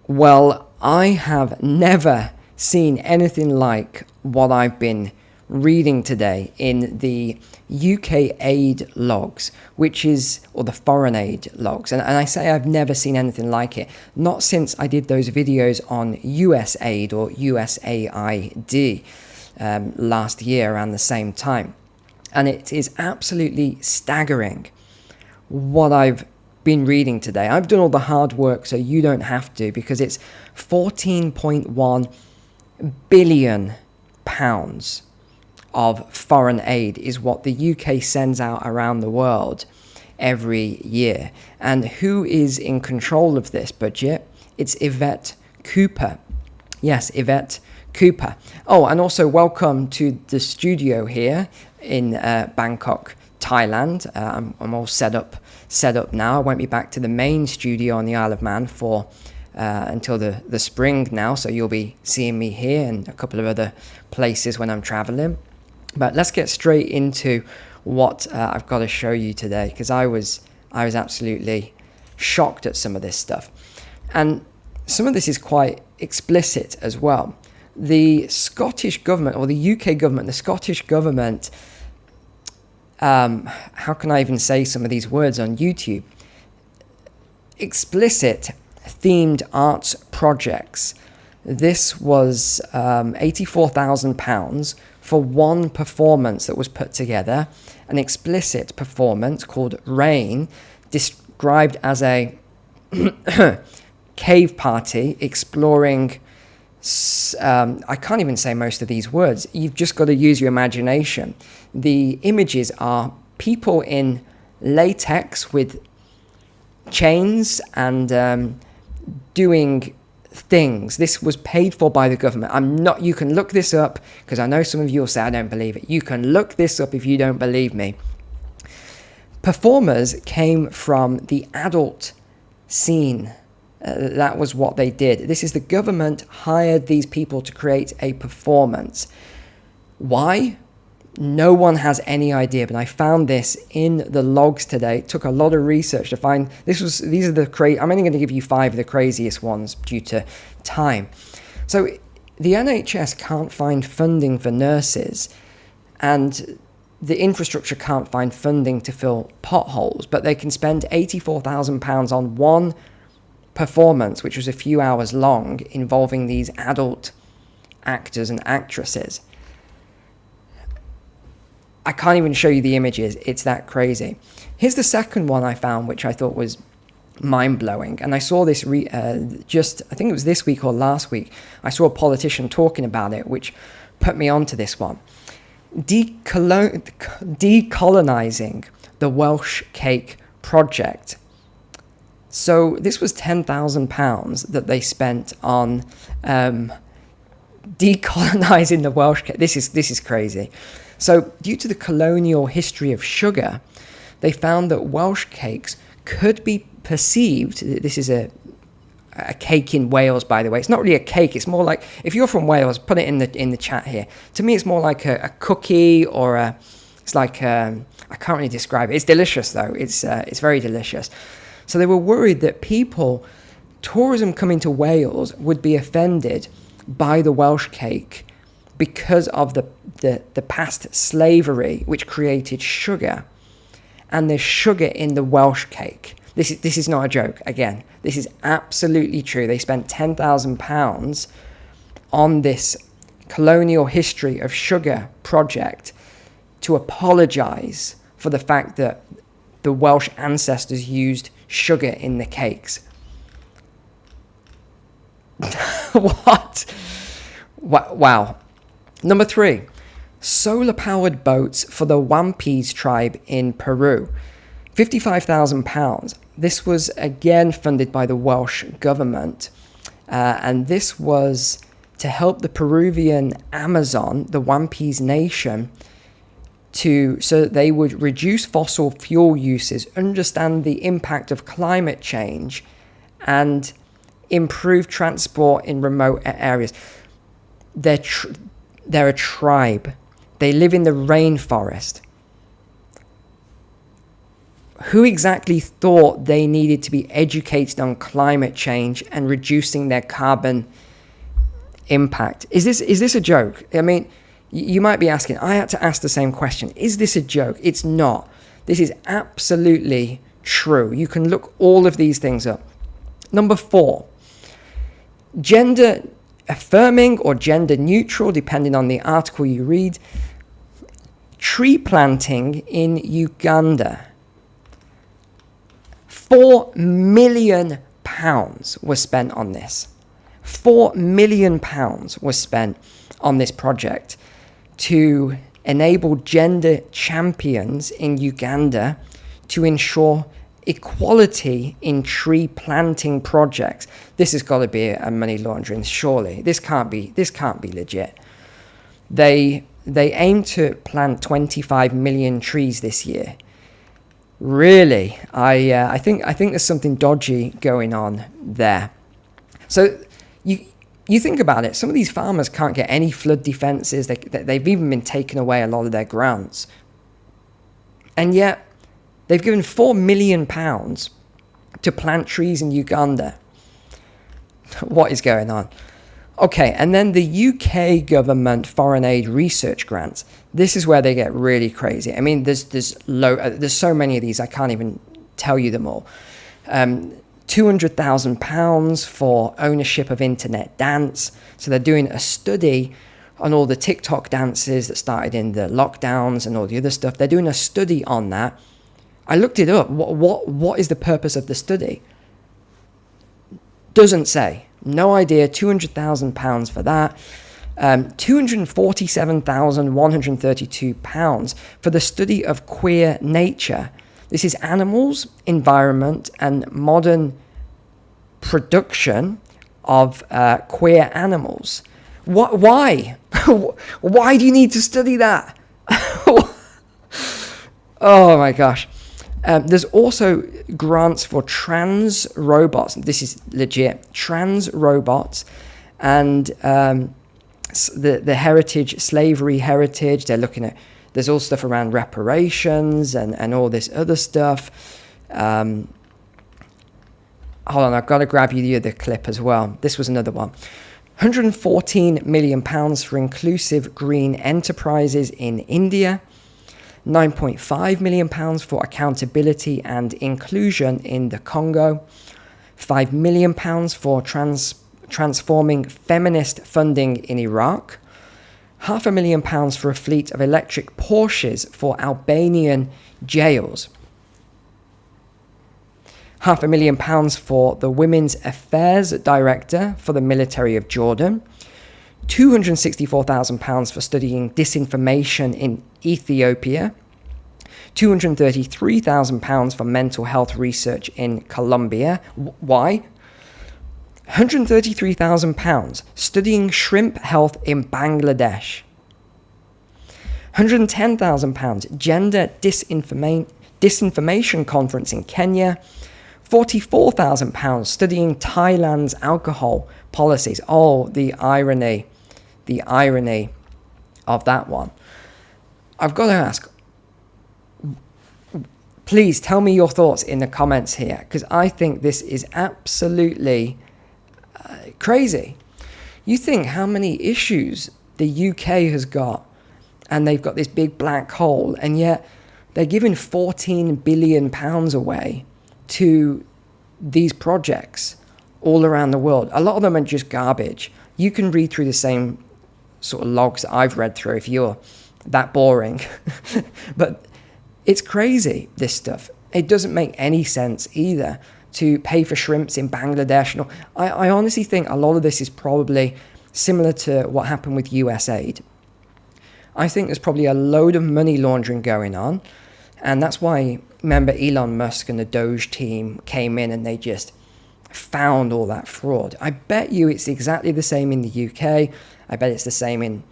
Well, I have never seen anything like what I've been reading today in the UK aid logs, or the foreign aid logs. And I say I've never seen anything like it, not since I did those videos on US aid or USAID last year around the same time. And it is absolutely staggering what I've been reading today. I've done all the hard work so you don't have to, because it's 14.1 billion pounds of foreign aid is what the UK sends out around the world every year. And who is in control of this budget? It's Yvette Cooper. Yes, Yvette Cooper. Oh, and also welcome to the studio here in Bangkok, Thailand. I'm all set up now. I won't be back to the main studio on the Isle of Man for until the spring now, so you'll be seeing me here and a couple of other places when I'm traveling. But let's get straight into what I've got to show you today, because I was absolutely shocked at some of this stuff, and some of this is quite explicit as well. The Scottish government, or the UK government, the Scottish government, how can I even say some of these words on YouTube? Explicit themed arts projects. This was £84,000 for one performance that was put together, an explicit performance called Rain, described as a cave party exploring, I can't even say most of these words. You've just got to use your imagination. The images are people in latex with chains and doing things. This was paid for by the government. You can look this up, because I know some of you will say I don't believe it. You can look this up if you don't believe me. Performers came from the adult scene. That was what they did. This is the government hired these people to create a performance. Why? No one has any idea, but I found this in the logs today. It took a lot of research to find. These are the I'm only going to give you 5 of the craziest ones due to time. So the NHS can't find funding for nurses, and the infrastructure can't find funding to fill potholes, but they can spend £84,000 on one performance, which was a few hours long, involving these adult actors and actresses. I can't even show you the images. It's that crazy. Here's the second one I found, which I thought was mind-blowing. And I saw this I think it was this week or last week. I saw a politician talking about it, which put me onto this one. Decolonizing the Welsh cake project. So this was £10,000 that they spent on decolonizing the Welsh cake. This is crazy. So due to the colonial history of sugar, they found that Welsh cakes could be perceived. This is a cake in Wales, by the way. It's not really a cake. It's more like, if you're from Wales, put it in the chat here. To me, it's more like a cookie, or it's like I can't really describe it. It's delicious though. It's very delicious. So they were worried that tourism coming to Wales would be offended by the Welsh cake because of the past slavery, which created sugar. And there's sugar in the Welsh cake. This is not a joke. Again, this is absolutely true. They spent £10,000 on this colonial history of sugar project to apologize for the fact that the Welsh ancestors used sugar in the cakes. What? Wow. Number 3, solar-powered boats for the Wampis tribe in Peru. £55,000. This was again funded by the Welsh government. And this was to help the Peruvian Amazon, the Wampis nation, so that they would reduce fossil fuel uses, understand the impact of climate change, and improve transport in remote areas. They're a tribe. They live in the rainforest. Who exactly thought they needed to be educated on climate change and reducing their carbon impact? Is this a joke? I mean, you might be asking, I had to ask the same question. Is this a joke? It's not. This is absolutely true. You can look all of these things up. Number 4, gender affirming or gender neutral, depending on the article you read, tree planting in Uganda. £4 million was spent on this. £4 million was spent on this project to enable gender champions in Uganda to ensure equality in tree planting projects. This has got to be a money laundering, surely. This can't be legit. They aim to plant 25 million trees this year. Really, I think there's something dodgy going on there. So you think about it. Some of these farmers can't get any flood defences. They've even been taken away a lot of their grants, and yet they've given £4 million to plant trees in Uganda. What is going on? Okay, and then the UK government foreign aid research grants. This is where they get really crazy. I mean, there's so many of these, I can't even tell you them all. £200,000 for ownership of internet dance. So they're doing a study on all the TikTok dances that started in the lockdowns and all the other stuff. They're doing a study on that. I looked it up. What is the purpose of the study? Doesn't say. No idea. £200,000 for that. £247,132 for the study of queer nature. This is animals, environment, and modern production of queer animals. Why? Why do you need to study that? Oh my gosh. There's also grants for trans robots. This is legit. Trans robots and the heritage, slavery heritage. They're looking at, there's all stuff around reparations and all this other stuff. Hold on, I've got to grab you the other clip as well. This was another one. £114 million for inclusive green enterprises in India. £9.5 million for accountability and inclusion in the Congo. £5 million for transforming feminist funding in Iraq. £500,000 for a fleet of electric Porsches for Albanian jails. £500,000 for the Women's Affairs Director for the military of Jordan. £264,000 for studying disinformation in Ethiopia. £233,000 for mental health research in Colombia. Why? £133,000 studying shrimp health in Bangladesh. £110,000 gender disinformation conference in Kenya. £44,000 studying Thailand's alcohol policies. Oh, the irony of that one. I've got to ask, please tell me your thoughts in the comments here, because I think this is absolutely crazy. You think how many issues the UK has got, and they've got this big black hole, and yet they're giving £14 billion away to these projects all around the world. A lot of them are just garbage. You can read through the same sort of logs that I've read through if you're that boring. But it's crazy, this stuff. It doesn't make any sense either to pay for shrimps in Bangladesh. No, I honestly think a lot of this is probably similar to what happened with US aid. I think there's probably a load of money laundering going on, and that's why, remember, Elon Musk and the Doge team came in and they just found all that fraud. I bet you it's exactly the same in the UK. I bet it's the same in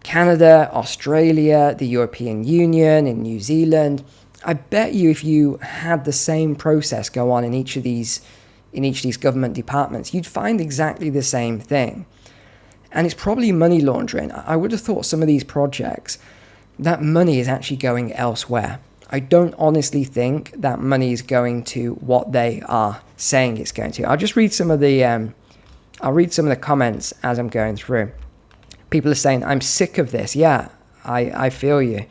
Canada, Australia, the European Union, in New Zealand. I bet you if you had the same process go on in each of these government departments, you'd find exactly the same thing. And it's probably money laundering. I would have thought some of these projects, that money is actually going elsewhere. I don't honestly think that money is going to what they are saying it's going to. I'll just read some of the comments as I'm going through. People are saying, I'm sick of this. Yeah, I feel you.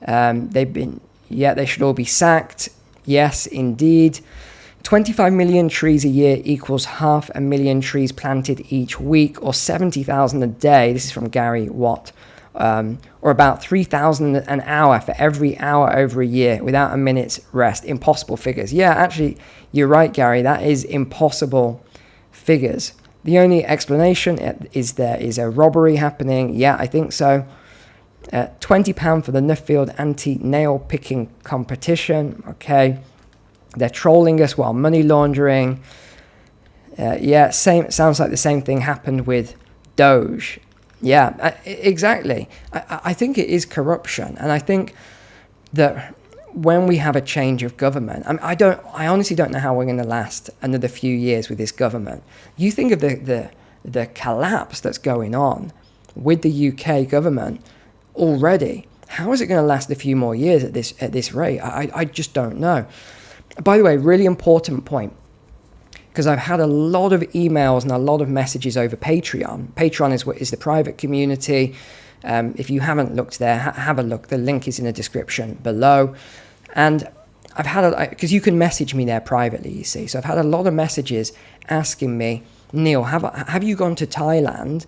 They should all be sacked. Yes, indeed. 25 million trees a year equals 500,000 trees planted each week, or 70,000 a day. This is from Gary Watt. Or about 3,000 an hour for every hour over a year without a minute's rest. Impossible figures. Yeah, actually, you're right, Gary. That is impossible figures. The only explanation is there is a robbery happening. Yeah, I think so. £20 for the Nuffield anti-nail picking competition. Okay. They're trolling us while money laundering. Sounds like the same thing happened with Doge. Yeah, exactly. I think it is corruption, and I think that when we have a change of government, I honestly don't know how we're going to last another few years with this government. You think of the collapse that's going on with the UK government already. How is it going to last a few more years at this rate? I just don't know. By the way, really important point, because I've had a lot of emails and a lot of messages over Patreon. Patreon is the private community. If you haven't looked there, have a look. The link is in the description below. And I've had, because you can message me there privately, you see. So I've had a lot of messages asking me, Neil, have you gone to Thailand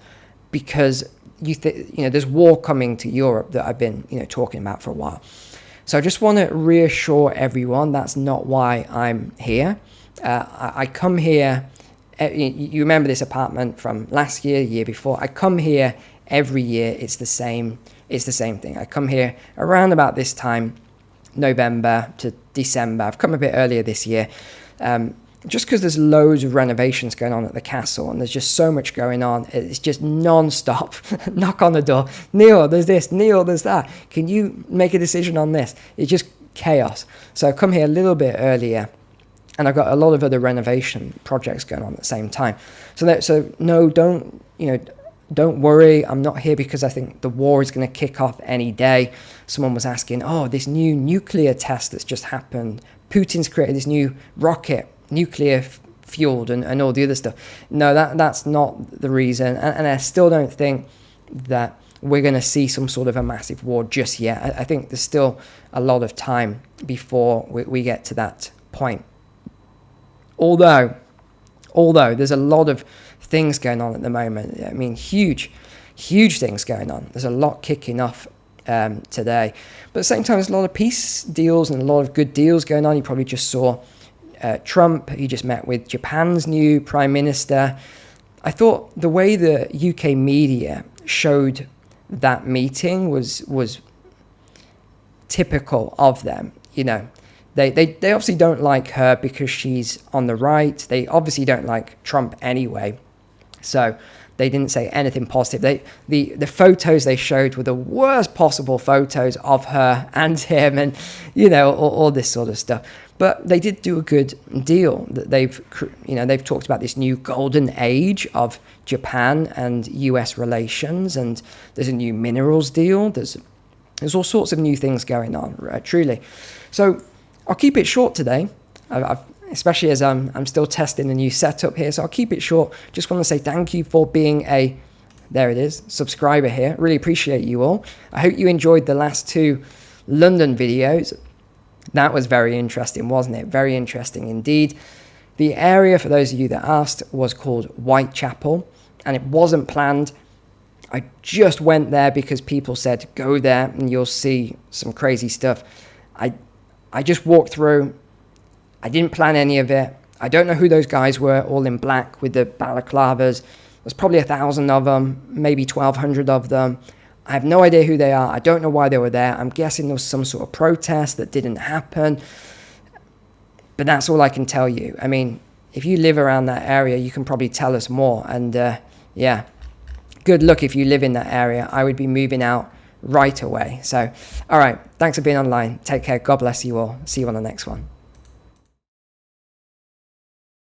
because there's war coming to Europe that I've been talking about for a while. So I just want to reassure everyone that's not why I'm here. I come here, you remember this apartment from last year, year before. I come here every year. It's the same thing. I come here around about this time, November to December. I've come a bit earlier this year. Just because there's loads of renovations going on at the castle and there's just so much going on. It's just non-stop. Knock on the door. Neil, there's this. Neil, there's that. Can you make a decision on this? It's just chaos. So I come here a little bit earlier, and I've got a lot of other renovation projects going on at the same time. Don't worry. I'm not here because I think the war is going to kick off any day. Someone was asking, this new nuclear test that's just happened. Putin's created this new rocket, nuclear fueled and all the other stuff. No, that's not the reason. And I still don't think that we're going to see some sort of a massive war just yet. I think there's still a lot of time before we get to that point. Although there's a lot of things going on at the moment. I mean, huge things going on. There's a lot kicking off today. But at the same time, there's a lot of peace deals and a lot of good deals going on. You probably just saw Trump. He just met with Japan's new prime minister. I thought the way the UK media showed that meeting was typical of them. They obviously don't like her because she's on the right. They obviously don't like Trump anyway. So they didn't say anything positive. The photos they showed were the worst possible photos of her and him, and all this sort of stuff. But they did do a good deal. That they've talked about this new golden age of Japan and US relations, and there's a new minerals deal. There's all sorts of new things going on, truly. So I'll keep it short today. Especially as I'm still testing the new setup here, so I'll keep it short. Just want to say thank you for being a subscriber here. Really appreciate you all. I hope you enjoyed the last two London videos. That was very interesting, wasn't it? Very interesting indeed. The area, for those of you that asked, was called Whitechapel, and it wasn't planned. I just went there because people said go there and you'll see some crazy stuff. I just walked through. I didn't plan any of it. I don't know who those guys were, all in black with the balaclavas. There's probably 1,000 of them, maybe 1,200 of them. I have no idea who they are. I don't know why they were there. I'm guessing there was some sort of protest that didn't happen. But that's all I can tell you. I mean, if you live around that area, you can probably tell us more. And good luck if you live in that area. I would be moving out right away. So, all right. Thanks for being online. Take care. God bless you all. See you on the next one.